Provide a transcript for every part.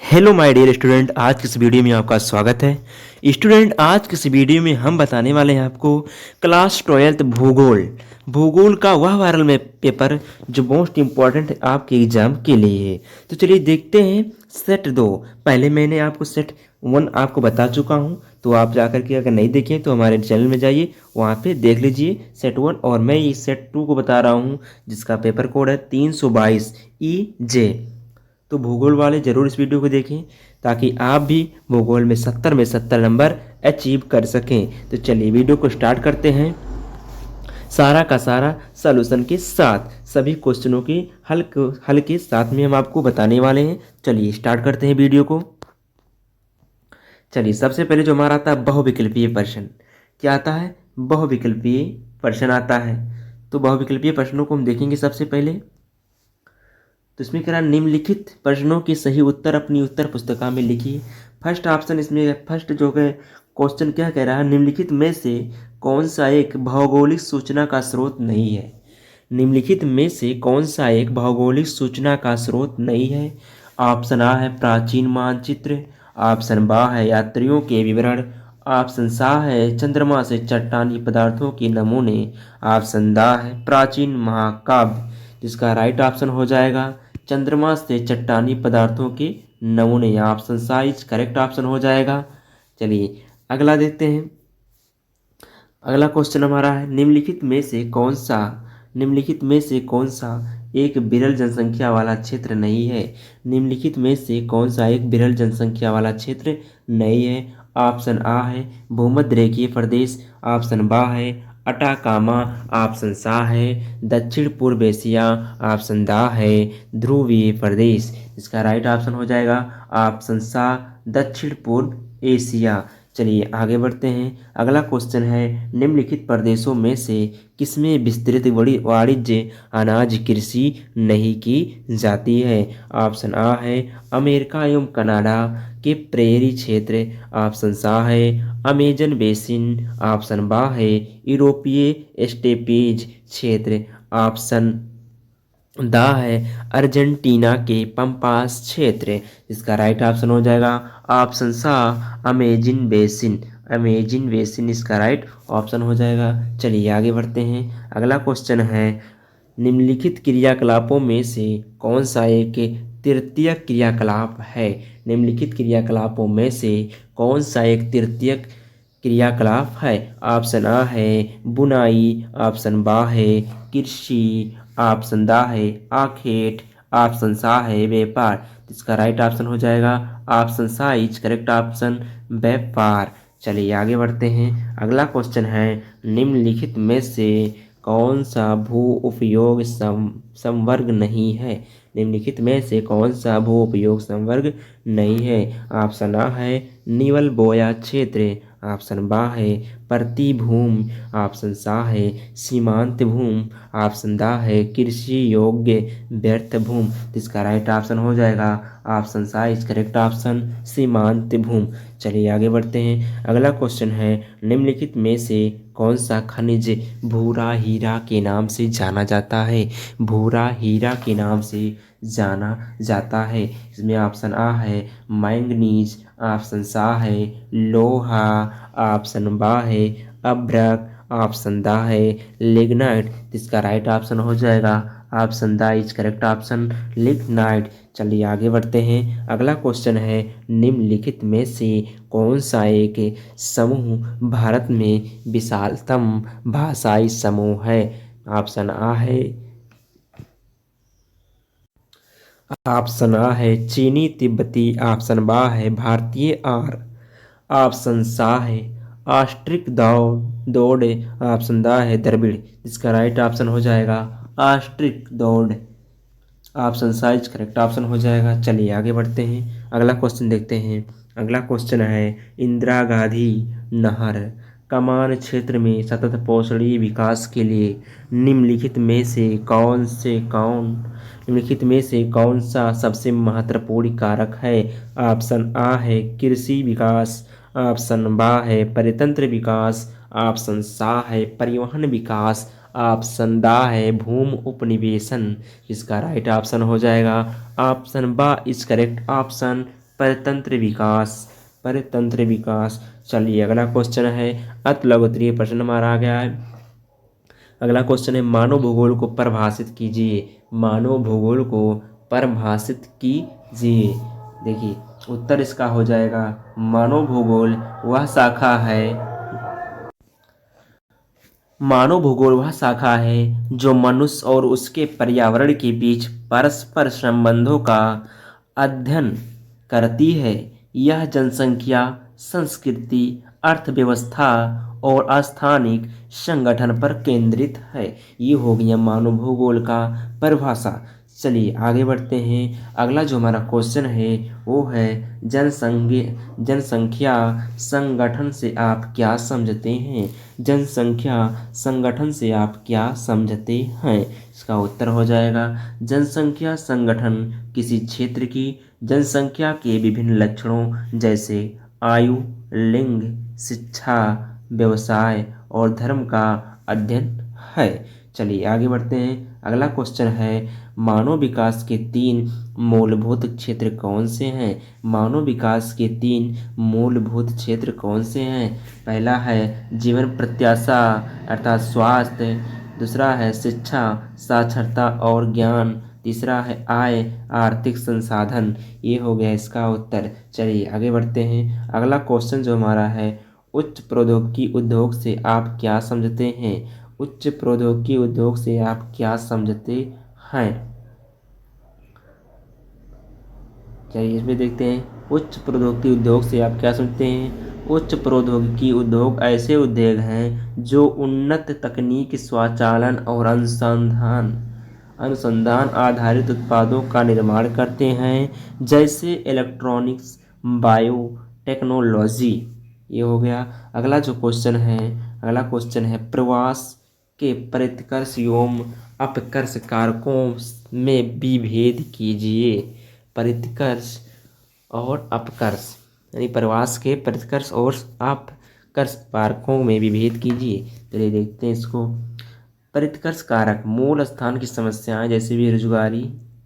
Hello my dear student, आज की इस वीडियो में आपका स्वागत है। स्टूडेंट, आज की इस वीडियो में हम बताने वाले हैं आपको क्लास 12th भूगोल का वह वायरल में पेपर जो मोस्ट इम्पॉर्टेंट है आपके एग्जाम के लिए है। तो चलिए देखते हैं सेट 2। पहले मैंने आपको सेट 1 आपको बता चुका हूँ, तो आप जाकर के अगर नहीं देखें तो हमारे चैनल में जाइए, वहाँ पे देख लीजिए सेट 1। और मैं ये सेट 2 को बता रहा हूँ जिसका पेपर कोड है 322 EJ। तो भूगोल वाले ज़रूर इस वीडियो को देखें ताकि आप भी भूगोल में 70 नंबर अचीव कर सकें। तो चलिए वीडियो को स्टार्ट करते हैं सारा का सारा सॉल्यूशन के साथ, सभी क्वेश्चनों के हल के साथ में हम आपको बताने वाले हैं। चलिए स्टार्ट करते हैं वीडियो को। चलिए सबसे पहले जो हमारा आता है बहुविकल्पीय प्रश्न, क्या आता है? बहुविकल्पीय प्रश्न आता है। तो बहुविकल्पीय प्रश्नों को हम देखेंगे सबसे पहले। तो इसमें कह रहा है निम्नलिखित प्रश्नों के सही उत्तर अपनी उत्तर पुस्तिका में लिखिए। फर्स्ट ऑप्शन इसमें फर्स्ट जो है क्वेश्चन क्या कह रहा है, निम्नलिखित में से कौन सा एक भौगोलिक सूचना का स्रोत नहीं है। निम्नलिखित में से कौन सा एक भौगोलिक सूचना का स्रोत नहीं है? ऑप्शन आ है प्राचीन मानचित्र, ऑप्शन बा है यात्रियों के विवरण, ऑप्शन सा है चंद्रमा से चट्टानी पदार्थों के नमूने, ऑप्शन दा है प्राचीन महाकाव्य। जिसका राइट ऑप्शन हो जाएगा चंद्रमा से चट्टानी पदार्थों के नमूने। ऑप्शन साइज करेक्ट ऑप्शन हो जाएगा। चलिए अगला देखते हैं। अगला क्वेश्चन हमारा है निम्नलिखित में से कौन सा एक विरल जनसंख्या वाला क्षेत्र नहीं है। निम्नलिखित में से कौन सा एक विरल जनसंख्या वाला क्षेत्र नहीं है? ऑप्शन आ है भूमध्य रेखीय प्रदेश, ऑप्शन बा है अटाकामा, ऑप्शन सा है दक्षिण पूर्व एशिया, ऑप्शन दा है ध्रुवीय प्रदेश। इसका राइट ऑप्शन हो जाएगा ऑप्शन सा दक्षिण पूर्व एशिया। चलिए आगे बढ़ते हैं। अगला क्वेश्चन है निम्नलिखित प्रदेशों में से किसमें विस्तृत बड़ी वाणिज्य अनाज कृषि नहीं की जाती है? ऑप्शन आ है अमेरिका एवं कनाडा के प्रेरी क्षेत्र, ऑप्शन सा है अमेजन बेसिन, ऑप्शन बा है यूरोपीय स्टेपीज क्षेत्र, ऑप्शन दा है अर्जेंटीना के पंपास क्षेत्र। इसका राइट ऑप्शन हो जाएगा ऑप्शन सा अमेजिन बेसिन इसका राइट ऑप्शन हो जाएगा। चलिए आगे बढ़ते हैं। अगला क्वेश्चन है निम्नलिखित क्रियाकलापों में से कौन सा एक तृतीय क्रियाकलाप है? निम्नलिखित क्रियाकलापों में से कौन सा एक तृतीय क्रियाकलाप है? ऑप्शन आ है बुनाई, ऑप्शन बा है कृषि, ऑप्शन दा है आखेट, ऑप्शन सा है व्यापार। इसका राइट ऑप्शन हो जाएगा ऑप्शन सा इज करेक्ट ऑप्शन व्यापार। चलिए आगे बढ़ते हैं। अगला क्वेश्चन है निम्नलिखित में से कौन सा भू उपयोग संवर्ग नहीं है? निम्नलिखित में से कौन सा भू उपयोग संवर्ग नहीं है? ऑप्शन आ है निवल बोया क्षेत्र, ऑप्शन बा है प्रतिभूमि, ऑप्शन सा है सीमांत भूमि, ऑप्शन दा है कृषि योग्य व्यर्थ भूमि। इसका राइट ऑप्शन हो जाएगा ऑप्शन सा इज करेक्ट ऑप्शन सीमांत भूमि। चलिए आगे बढ़ते हैं। अगला क्वेश्चन है निम्नलिखित में से कौन सा खनिज भूरा हीरा के नाम से जाना जाता है? भूरा हीरा के नाम से जाना जाता है। इसमें ऑप्शन आ है मैंगनीज, ऑप्शन सा है लोहा, ऑप्शन बा है अभ्रक, ऑप्शन दा है लिग्नाइट। इसका राइट ऑप्शन हो जाएगा ऑप्शन दा इज करेक्ट ऑप्शन लिग्नाइट। चलिए आगे बढ़ते हैं। अगला क्वेश्चन है निम्नलिखित में से कौन सा एक समूह भारत में विशालतम भाषाई समूह है? ऑप्शन आ है चीनी तिब्बती, ऑप्शन बा है भारतीय आर, ऑप्शन सा है ऑस्ट्रिक दौड़, ऑप्शन दा है द्रविड़। इसका राइट ऑप्शन हो जाएगा ऑस्ट्रिक दौड़, ऑप्शन साइज करेक्ट ऑप्शन हो जाएगा। चलिए आगे बढ़ते हैं। अगला क्वेश्चन देखते हैं। अगला क्वेश्चन है इंदिरा गांधी नहर कमान क्षेत्र में सतत पोषणीय विकास के लिए निम्नलिखित में से कौन सा सबसे महत्वपूर्ण कारक है? ऑप्शन आ है कृषि विकास, ऑप्शन बा है परितंत्र विकास, ऑप्शन सा है परिवहन विकास, ऑप्शन दा है भूमि उपनिवेशन। इसका राइट ऑप्शन हो जाएगा ऑप्शन बा इज करेक्ट ऑप्शन परतंत्र विकास, परतंत्र विकास। चलिए अगला क्वेश्चन है, अति लघु उत्तरीय प्रश्न हमारा आ गया है। अगला क्वेश्चन है, मानव भूगोल को परिभाषित कीजिए, मानव भूगोल को परिभाषित कीजिए। देखिए उत्तर इसका हो जाएगा, मानव भूगोल वह शाखा है, मानव भूगोल वह शाखा है जो मनुष्य और उसके पर्यावरण के बीच परस्पर संबंधों का अध्ययन करती है। यह जनसंख्या, संस्कृति, अर्थव्यवस्था और स्थानिक संगठन पर केंद्रित है। ये हो गया मानव भूगोल का परिभाषा। चलिए आगे बढ़ते हैं। अगला जो हमारा क्वेश्चन है वो है, जनसंख्या संगठन से आप क्या समझते हैं? जनसंख्या संगठन से आप क्या समझते हैं? इसका उत्तर हो जाएगा, जनसंख्या संगठन किसी क्षेत्र की जनसंख्या के विभिन्न लक्षणों जैसे आयु, लिंग, शिक्षा, व्यवसाय और धर्म का अध्ययन है। चलिए आगे बढ़ते हैं। अगला क्वेश्चन है, मानव विकास के 3 मूलभूत क्षेत्र कौन से हैं? मानव विकास के 3 मूलभूत क्षेत्र कौन से हैं? पहला है जीवन प्रत्याशा अर्थात स्वास्थ्य, दूसरा है शिक्षा, साक्षरता और ज्ञान, तीसरा है आय, आर्थिक संसाधन। ये हो गया इसका उत्तर। चलिए आगे बढ़ते हैं। अगला क्वेश्चन जो हमारा है, उच्च प्रौद्योगिकी उद्योग से आप क्या समझते हैं? उच्च प्रौद्योगिकी उद्योग से आप क्या समझते हैं? चलिए इसमें देखते हैं, उच्च प्रौद्योगिकी उद्योग से आप क्या समझते हैं? उच्च प्रौद्योगिकी उद्योग ऐसे उद्योग हैं जो उन्नत तकनीक, स्वचालन और अनुसंधान अनुसंधान आधारित उत्पादों का निर्माण करते हैं, जैसे इलेक्ट्रॉनिक्स, बायोटेक्नोलॉजी। ये हो गया। अगला जो क्वेश्चन है, अगला क्वेश्चन है, प्रवास के प्रतिकर्ष एवं अपकर्ष कारकों में विभेद कीजिए। प्रतिकर्ष और अपकर्ष यानी प्रवास के प्रतिकर्ष और अपकर्ष कारकों में विभेद कीजिए। चलिए देखते हैं इसको। प्रतिकर्ष कारक मूल स्थान की समस्याएं जैसे बेरोजगारी,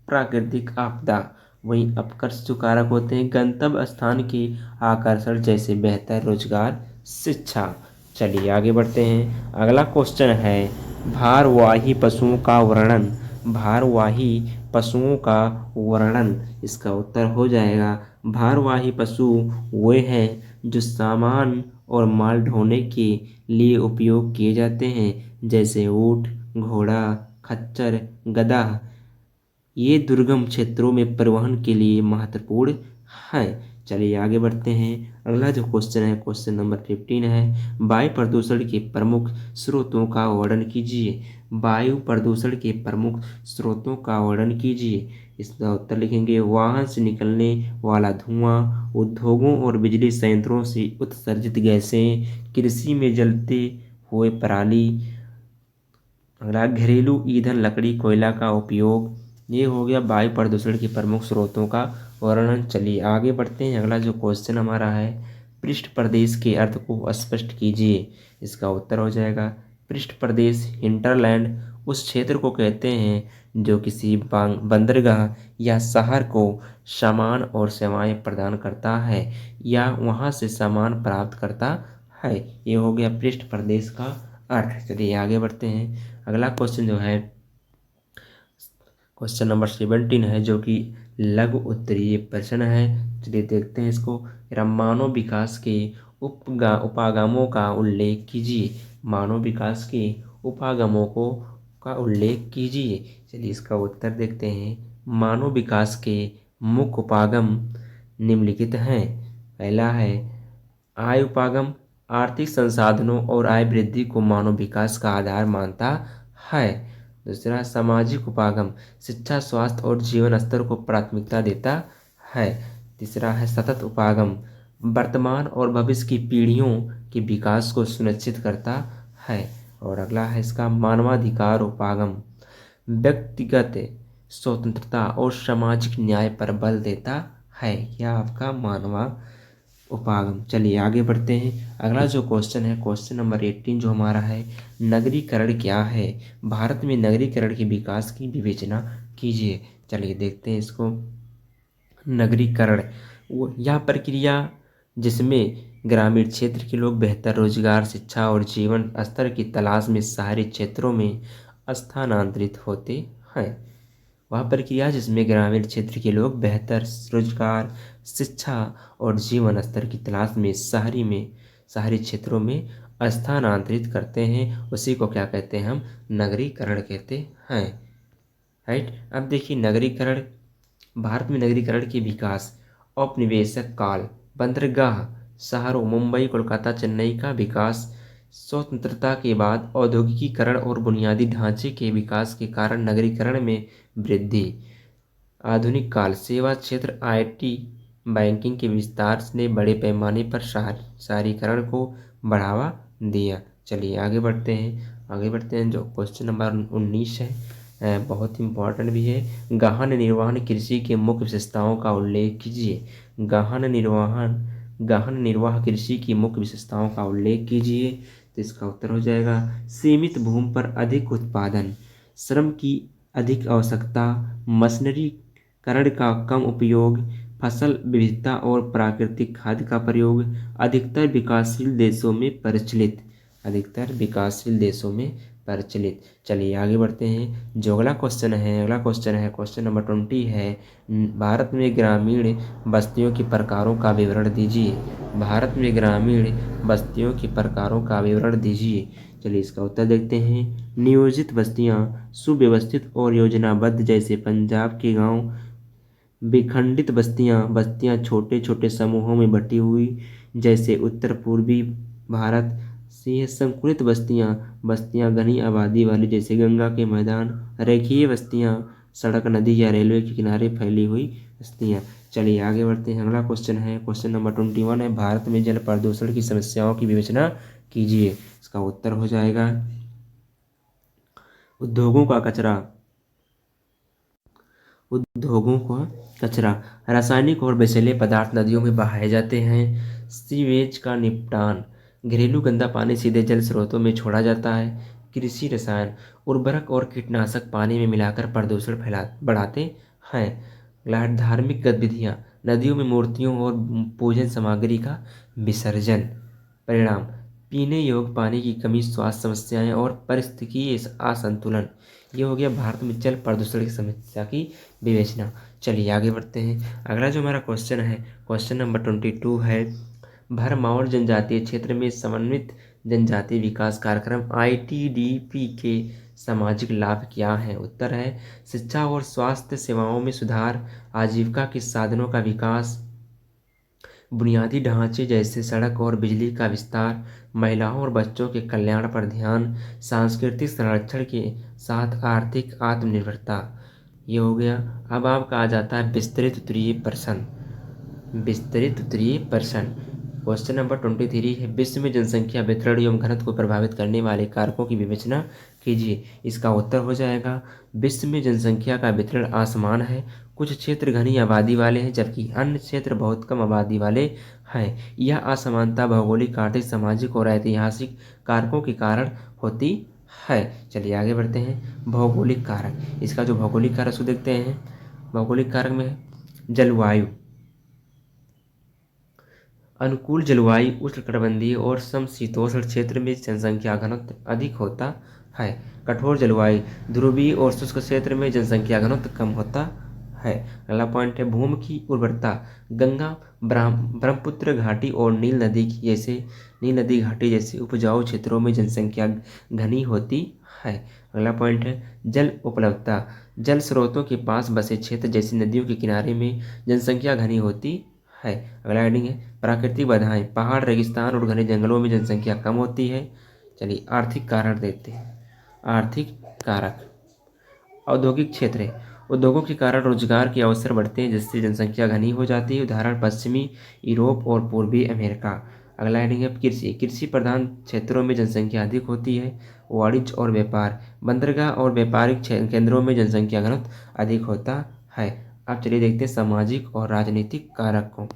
प्राकृतिक आपदा। वहीं अपकर्ष जो कारक होते हैं गंतव्य स्थान के आकर्षण जैसे बेहतर रोजगार, शिक्षा। चलिए आगे बढ़ते हैं। अगला क्वेश्चन है, भारवाही पशुओं का वर्णन, भारवाही पशुओं का वर्णन। इसका उत्तर हो जाएगा, भारवाही पशु वे हैं जो सामान और माल ढोने के लिए उपयोग किए जाते हैं, जैसे ऊंट, घोड़ा, खच्चर, गधा। ये दुर्गम क्षेत्रों में परिवहन के लिए महत्वपूर्ण है। चलिए आगे बढ़ते हैं। अगला जो क्वेश्चन है, क्वेश्चन नंबर 15 है, वायु प्रदूषण के प्रमुख स्रोतों का वर्णन कीजिए। वायु प्रदूषण के प्रमुख स्रोतों का वर्णन कीजिए। इसका उत्तर लिखेंगे, वाहन से निकलने वाला धुआं, उद्योगों और बिजली संयंत्रों से उत्सर्जित गैसें, कृषि में जलते हुए पराली। अगला घरेलू ईंधन लकड़ी कोयला का उपयोग। ये हो गया वायु प्रदूषण के प्रमुख स्रोतों का वर्णन। चलिए आगे बढ़ते हैं। अगला जो क्वेश्चन हमारा है, पृष्ठ प्रदेश के अर्थ को स्पष्ट कीजिए। इसका उत्तर हो जाएगा, पृष्ठ प्रदेश हिंटरलैंड उस क्षेत्र को कहते हैं जो किसी बंदरगाह या शहर को सामान और सेवाएं प्रदान करता है या वहां से सामान प्राप्त करता है। ये हो गया पृष्ठ प्रदेश का अर्थ। चलिए आगे बढ़ते हैं। अगला क्वेश्चन जो है क्वेश्चन नंबर 17 है, जो कि लघु उत्तरीय प्रश्न है। चलिए देखते हैं इसको। मानव विकास के उपागमों का उल्लेख कीजिए। मानव विकास के उपागमों को का उल्लेख कीजिए। चलिए इसका उत्तर देखते हैं। मानव विकास के मुख्य उपागम निम्नलिखित हैं। पहला है आय उपागम, आर्थिक संसाधनों और आय वृद्धि को मानव विकास का आधार मानता है। दूसरा सामाजिक उपागम, शिक्षा, स्वास्थ्य और जीवन स्तर को प्राथमिकता देता है। तीसरा है सतत उपागम, वर्तमान और भविष्य की पीढ़ियों के विकास को सुनिश्चित करता है। और अगला है इसका मानवाधिकार उपागम, व्यक्तिगत स्वतंत्रता और सामाजिक न्याय पर बल देता है। यह आपका मानवा उपागम। चलिए आगे बढ़ते हैं। अगला जो क्वेश्चन है, क्वेश्चन नंबर 18 जो हमारा है, नगरीकरण क्या है? भारत में नगरीकरण के विकास की विवेचना कीजिए। चलिए देखते हैं इसको। नगरीकरण वो यह प्रक्रिया जिसमें ग्रामीण क्षेत्र के लोग बेहतर रोजगार, शिक्षा और जीवन स्तर की तलाश में शहरी क्षेत्रों में स्थानांतरित होते हैं। वह प्रक्रिया जिसमें ग्रामीण क्षेत्र के लोग बेहतर रोजगार, शिक्षा और जीवन स्तर की तलाश में शहरी क्षेत्रों में स्थानांतरित करते हैं, उसी को क्या कहते हैं हम? नगरीकरण कहते हैं। राइट। अब देखिए नगरीकरण, भारत में नगरीकरण के विकास, औपनिवेशिक काल, बंदरगाह शहरों मुंबई, कोलकाता, चेन्नई का विकास, स्वतंत्रता के बाद औद्योगिकीकरण और बुनियादी ढांचे के विकास के कारण नगरीकरण में वृद्धि, आधुनिक काल, सेवा क्षेत्र, आईटी, बैंकिंग के विस्तार ने बड़े पैमाने पर शहरीकरण को बढ़ावा दिया। चलिए आगे बढ़ते हैं। जो क्वेश्चन नंबर 19 है, बहुत इंपॉर्टेंट भी है। गहन निर्वहन कृषि के मुख्य विशेषताओं का उल्लेख कीजिए। गहन निर्वाह कृषि की मुख्य विशेषताओं का उल्लेख कीजिए। तो इसका उत्तर हो जाएगा सीमित भूमि पर अधिक उत्पादन, श्रम की अधिक आवश्यकता, मशीनरीकरण का कम उपयोग, फसल विविधता और प्राकृतिक खाद का प्रयोग, अधिकतर विकासशील देशों में प्रचलित। चलिए आगे बढ़ते हैं। जो अगला क्वेश्चन है क्वेश्चन नंबर 20 है। भारत में ग्रामीण बस्तियों के प्रकारों का विवरण दीजिए। भारत में ग्रामीण बस्तियों के प्रकारों का विवरण दीजिए। चलिए इसका उत्तर देखते हैं। नियोजित बस्तियाँ, सुव्यवस्थित और योजनाबद्ध जैसे पंजाब के गांव। विखंडित बस्तियाँ छोटे छोटे समूहों में बटी हुई जैसे उत्तर पूर्वी भारत। संकुलित बस्तियाँ घनी आबादी वाली जैसे गंगा के मैदान। रेखीय बस्तियाँ सड़क, नदी या रेलवे के किनारे फैली हुई बस्तियाँ। चलिए आगे बढ़ते हैं। अगला क्वेश्चन है क्वेश्चन नंबर 21 है। भारत में जल प्रदूषण की समस्याओं की विवेचना कीजिए। इसका उत्तर हो जाएगा उद्योगों का कचरा, रासायनिक और विषैले पदार्थ नदियों में बहाए जाते हैं। सीवेज का निपटान, घरेलू गंदा पानी सीधे जल स्रोतों में छोड़ा जाता है। कृषि रसायन, उर्वरक और कीटनाशक पानी में मिलाकर प्रदूषण बढ़ाते हैं। धार्मिक गतिविधियाँ, नदियों में मूर्तियों और पूजन सामग्री का विसर्जन। परिणाम, पीने योग्य पानी की कमी, स्वास्थ्य समस्याएं और पारिस्थितिकीय असंतुलन। ये हो गया भारत में जल प्रदूषण की समस्या की विवेचना। चलिए आगे बढ़ते हैं। अगला जो हमारा क्वेश्चन है क्वेश्चन नंबर 22 है। भरमौर जनजातीय क्षेत्र में समन्वित जनजातीय विकास कार्यक्रम ITDP के सामाजिक लाभ क्या हैं? उत्तर है शिक्षा और स्वास्थ्य सेवाओं में सुधार, आजीविका के साधनों का विकास, बुनियादी ढांचे जैसे सड़क और बिजली का विस्तार, महिलाओं और बच्चों के कल्याण पर ध्यान, सांस्कृतिक संरक्षण के साथ आर्थिक आत्मनिर्भरता। ये हो गया। अब आपका आ जाता है विस्तृत उत्तरीय प्रश्न। क्वेश्चन नंबर 23 है। विश्व में जनसंख्या वितरण एवं घनत्व को प्रभावित करने वाले कारकों की विवेचना कीजिए। इसका उत्तर हो जाएगा विश्व में जनसंख्या का वितरण असमान है। कुछ क्षेत्र घनी आबादी वाले हैं जबकि अन्य क्षेत्र बहुत कम आबादी वाले हैं। यह असमानता भौगोलिक, आर्थिक, सामाजिक और ऐतिहासिक कारकों के कारण होती है। चलिए आगे बढ़ते हैं। भौगोलिक कारक, इसका जो भौगोलिक कारक उसको देखते हैं। भौगोलिक कारक में जलवायु, अनुकूल जलवायु, उष्णकटिबंधीय और समशीतोष्ण क्षेत्र में जनसंख्या घनत्व अधिक होता है। कठोर जलवायु, ध्रुवीय और शुष्क क्षेत्र में जनसंख्या घनत्व कम होता है। अगला पॉइंट है भूमि की उर्वरता, गंगा, ब्रह्मपुत्र घाटी और नील नदी घाटी जैसे उपजाऊ क्षेत्रों में जनसंख्या घनी होती है। अगला पॉइंट है जल उपलब्धता, जल स्रोतों के पास बसे क्षेत्र जैसे नदियों के किनारे में जनसंख्या घनी होती है। अगला हेडिंग है प्राकृतिक बाधाएं, पहाड़, रेगिस्तान और घने जंगलों में जनसंख्या कम होती है। चलिए आर्थिक कारण देखते हैं। आर्थिक कारक, औद्योगिक क्षेत्र, उद्योगों के कारण रोजगार के अवसर बढ़ते हैं जिससे जनसंख्या घनी हो जाती है। उदाहरण पश्चिमी यूरोप और पूर्वी अमेरिका। अगला हेडिंग है कृषि प्रधान क्षेत्रों में जनसंख्या अधिक होती है। वाणिज्य और व्यापार, बंदरगाह और व्यापारिक केंद्रों में जनसंख्या घनत्व अधिक होता है। अब चलिए देखते हैं सामाजिक और राजनीतिक कारक को।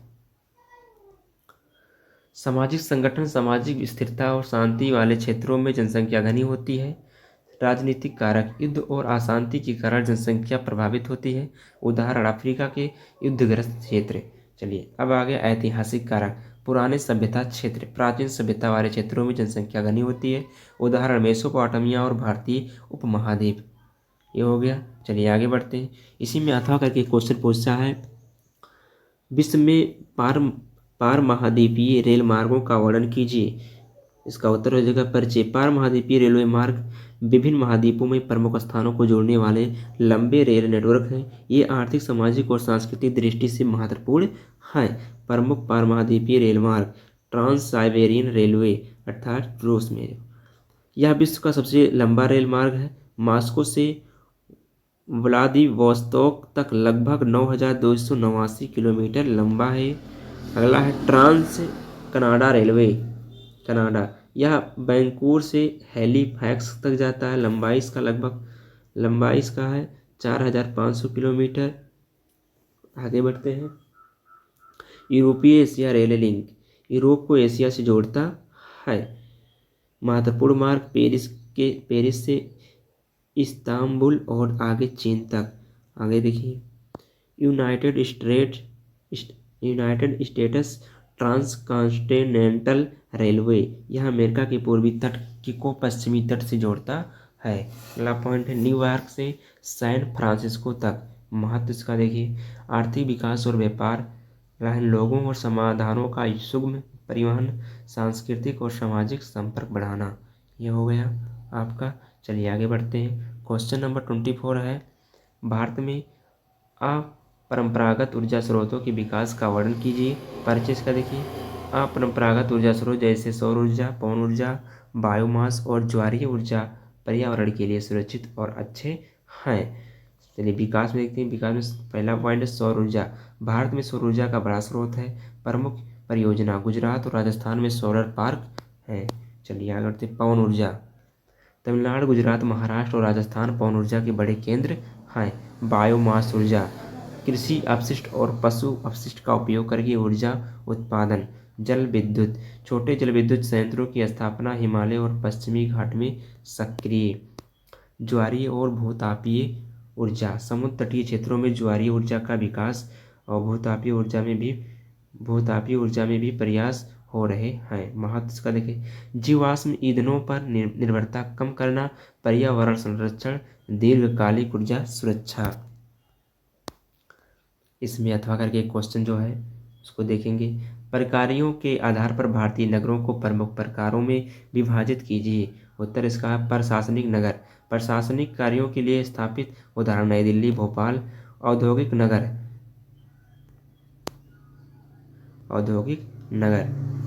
सामाजिक संगठन, सामाजिक स्थिरता और शांति वाले क्षेत्रों में जनसंख्या घनी होती है। राजनीतिक कारक, युद्ध और अशांति के कारण जनसंख्या प्रभावित होती है। उदाहरण अफ्रीका के युद्धग्रस्त क्षेत्र। चलिए अब आ गया ऐतिहासिक कारक। पुराने सभ्यता क्षेत्र, प्राचीन सभ्यता वाले क्षेत्रों में जनसंख्या घनी होती है। उदाहरण मेसोपोटामिया और भारतीय उपमहाद्वीप। ये हो गया। चलिए आगे बढ़ते हैं। इसी में अथवा करके क्वेश्चन पूछता है, विश्व में पार महाद्वीपीय रेल मार्गों का वर्णन कीजिए। इसका उत्तर हो जाएगा परिचय। पार महाद्वीपीय रेलवे मार्ग विभिन्न महाद्वीपों में प्रमुख स्थानों को जोड़ने वाले लंबे रेल नेटवर्क हैं। ये आर्थिक, सामाजिक और सांस्कृतिक दृष्टि से महत्वपूर्ण हैं। प्रमुख पार महाद्वीपीय रेल मार्ग ट्रांस साइबेरियन रेलवे अर्थात रूस में। यह विश्व का सबसे लंबा रेल मार्ग है। मॉस्को से व्लादिवोस्तोक तक लगभग 9,289 किलोमीटर लंबा है। अगला है ट्रांस कनाडा रेलवे, कनाडा। यह वैंकूवर से हैलीफैक्स तक जाता है। लंबाई इसका है 4,500 किलोमीटर। आगे बढ़ते हैं। यूरोपीय एशिया रेल लिंक यूरोप को एशिया से जोड़ता है। महत्वपूर्ण मार्ग पेरिस से इस्तांबुल और आगे चीन तक। आगे देखिए, यूनाइटेड स्टेट्स ट्रांसकॉन्टिनेंटल रेलवे। यह अमेरिका के पूर्वी तट को पश्चिमी तट से जोड़ता है। अगला पॉइंट है न्यूयॉर्क से सैन फ्रांसिस्को तक। महत्व इसका देखिए, आर्थिक विकास और व्यापार, लोगों और समाधानों का सुगम परिवहन, सांस्कृतिक और सामाजिक संपर्क बढ़ाना। यह हो गया आपका। चलिए आगे बढ़ते हैं। क्वेश्चन नंबर 24 है, भारत में अपरंपरागत ऊर्जा स्रोतों के विकास का वर्णन कीजिए। परिचय इसका देखिए, अपरंपरागत ऊर्जा स्रोत जैसे सौर ऊर्जा, पवन ऊर्जा, बायोमास और ज्वारीय ऊर्जा पर्यावरण के लिए सुरक्षित और अच्छे हैं। चलिए विकास में देखते हैं। विकास में पहला पॉइंट है सौर ऊर्जा। भारत में सौर ऊर्जा का बड़ा स्रोत है। प्रमुख परियोजना गुजरात और राजस्थान में सोलर पार्क है। चलिए आगे बढ़ते हैं। पवन ऊर्जा, तमिलनाडु, गुजरात, महाराष्ट्र और राजस्थान पवन ऊर्जा के बड़े केंद्र हैं। बायोमास ऊर्जा, कृषि अपशिष्ट और पशु अपशिष्ट का उपयोग करके ऊर्जा उत्पादन। जल विद्युत, छोटे जल विद्युत संयंत्रों की स्थापना हिमालय और पश्चिमी घाट में सक्रिय। ज्वारीय और भूतापीय ऊर्जा, समुद्र तटीय क्षेत्रों में ज्वारीय ऊर्जा का विकास और भूतापीय ऊर्जा में भी प्रयास हो रहे हैं। महत्व इसका देखें, जीवाश्म ईंधनों पर निर्भरता कम करना, पर्यावरण संरक्षण, दीर्घकालिक ऊर्जा सुरक्षा। इसमें अथवा करके एक क्वेश्चन जो है उसको देखेंगे। प्रकारों के आधार पर भारतीय नगरों को प्रमुख प्रकारों में विभाजित कीजिए। उत्तर इसका है प्रशासनिक नगर, प्रशासनिक कार्यों के लिए स्थापित। उदाहरण नई दिल्ली, भोपाल। औद्योगिक नगर,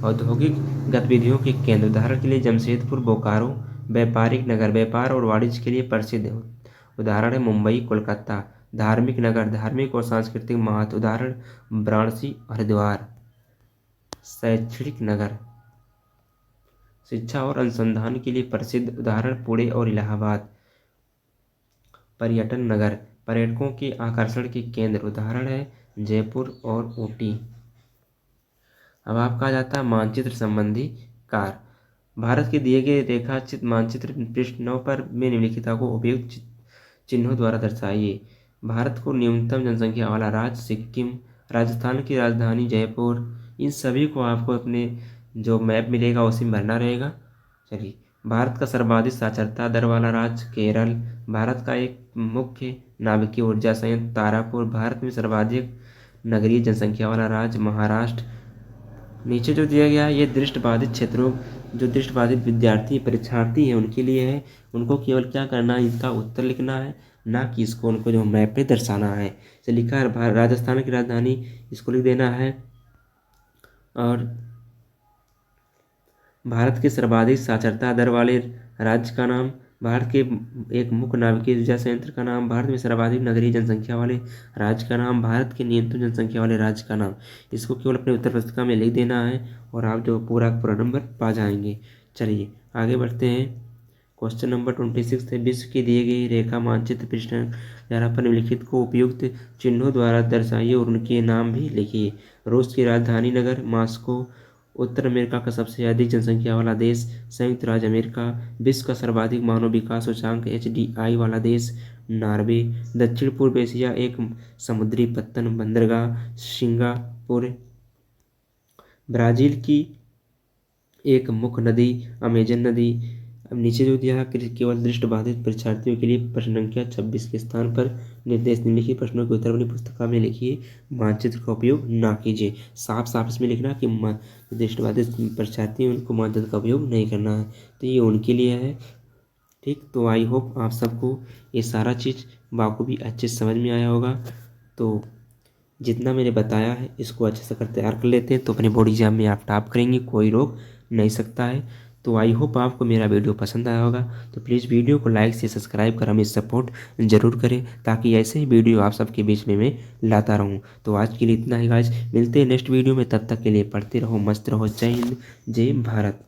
औद्योगिक गतिविधियों के केंद्र। उदाहरण के लिए जमशेदपुर, बोकारो। व्यापारिक नगर, व्यापार और वाणिज्य के लिए प्रसिद्ध है। उदाहरण है मुंबई, कोलकाता। धार्मिक नगर, धार्मिक और सांस्कृतिक महत्व। उदाहरण वाराणसी, हरिद्वार। शैक्षणिक नगर, शिक्षा और अनुसंधान के लिए प्रसिद्ध। उदाहरण पुणे और इलाहाबाद। पर्यटन नगर, पर्यटकों के आकर्षण के केंद्र। उदाहरण है जयपुर और ऊटी। अब आपका आ जाता है मानचित्र संबंधी कार्य। भारत के दिए गए रेखाचित्र मानचित्र पृष्ठ 9 पर में निम्नलिखितों को उपयुक्त चिन्हों द्वारा दर्शाइए। भारत को न्यूनतम जनसंख्या वाला राज्य सिक्किम, राजस्थान की राजधानी जयपुर। इन सभी को आपको अपने जो मैप मिलेगा उसी में भरना रहेगा। चलिए, भारत का सर्वाधिक साक्षरता दर वाला राज्य केरल। भारत का एक मुख्य नाभिकीय ऊर्जा संयंत्र तारापुर। भारत में सर्वाधिक नगरीय जनसंख्या वाला राज्य महाराष्ट्र। नीचे जो दिया गया है ये दृष्टिबाधित क्षेत्रों, जो दृष्टिबाधित विद्यार्थी परीक्षार्थी हैं उनके लिए है। उनको केवल क्या करना है, इसका उत्तर लिखना है, ना कि इसको उनको जो मैप पे दर्शाना है। तो लिखा है राजस्थान की राजधानी, इसको लिख देना है। और भारत के सर्वाधिक साक्षरता दर वाले राज्य का नाम, भारत के एक मुख्य नाभिकीय ऊर्जा संयंत्र का नाम, भारत में सर्वाधिक नगरीय जनसंख्या वाले राज्य का नाम, भारत के न्यूनतम जनसंख्या वाले राज्य का नाम। इसको केवल अपने उत्तर पुस्तिका में लिख देना है और आप जो पूरा नंबर पा जाएंगे। चलिए आगे बढ़ते हैं। क्वेश्चन नंबर 26 है, विश्व की दिए गई रेखा मानचित्र पृष्ठ 11 पर निम्नलिखित को उपयुक्त चिन्हों द्वारा दर्शाइए और उनके नाम भी लिखिए। रूस की राजधानी नगर मॉस्को। उत्तर अमेरिका का सबसे अधिक जनसंख्या वाला देश संयुक्त राज्य अमेरिका। विश्व का सर्वाधिक मानव विकास सूचकांक HDI वाला देश नॉर्वे। दक्षिण पूर्व एशिया एक समुद्री पत्तन बंदरगाह और ब्राज़ील की एक मुख्य नदी अमेजन नदी। अब नीचे जो दिया है केवल दृष्टिबाधित परीक्षार्थियों के लिए प्रश्न संख्या 26 के स्थान पर निर्देश निम्नलिखित प्रश्नों के उत्तर अपनी पुस्तिका में लिखिए, मानचित्र का उपयोग ना कीजिए। साफ साफ इसमें लिखना कि दृष्टिबाधित परीक्षार्थी हैं उनको मानचित्र का उपयोग नहीं करना है, तो ये उनके लिए है। ठीक, तो आई होप आप सबको ये सारा चीज़ बाखूबी अच्छे से समझ में आया होगा। तो जितना मैंने बताया है इसको अच्छे से कर तैयार कर लेते हैं तो अपने बोर्ड एग्जाम में आप टॉप करेंगे, कोई रोक नहीं सकता है। तो आई होप आपको मेरा वीडियो पसंद आया होगा, तो प्लीज़ वीडियो को लाइक से सब्सक्राइब कर हमें सपोर्ट ज़रूर करें, ताकि ऐसे ही वीडियो आप सबके बीच में मैं लाता रहूं। तो आज के लिए इतना ही गाइस, मिलते हैं नेक्स्ट वीडियो में, तब तक के लिए पढ़ते रहो, मस्त रहो। जय हिंद, जय भारत।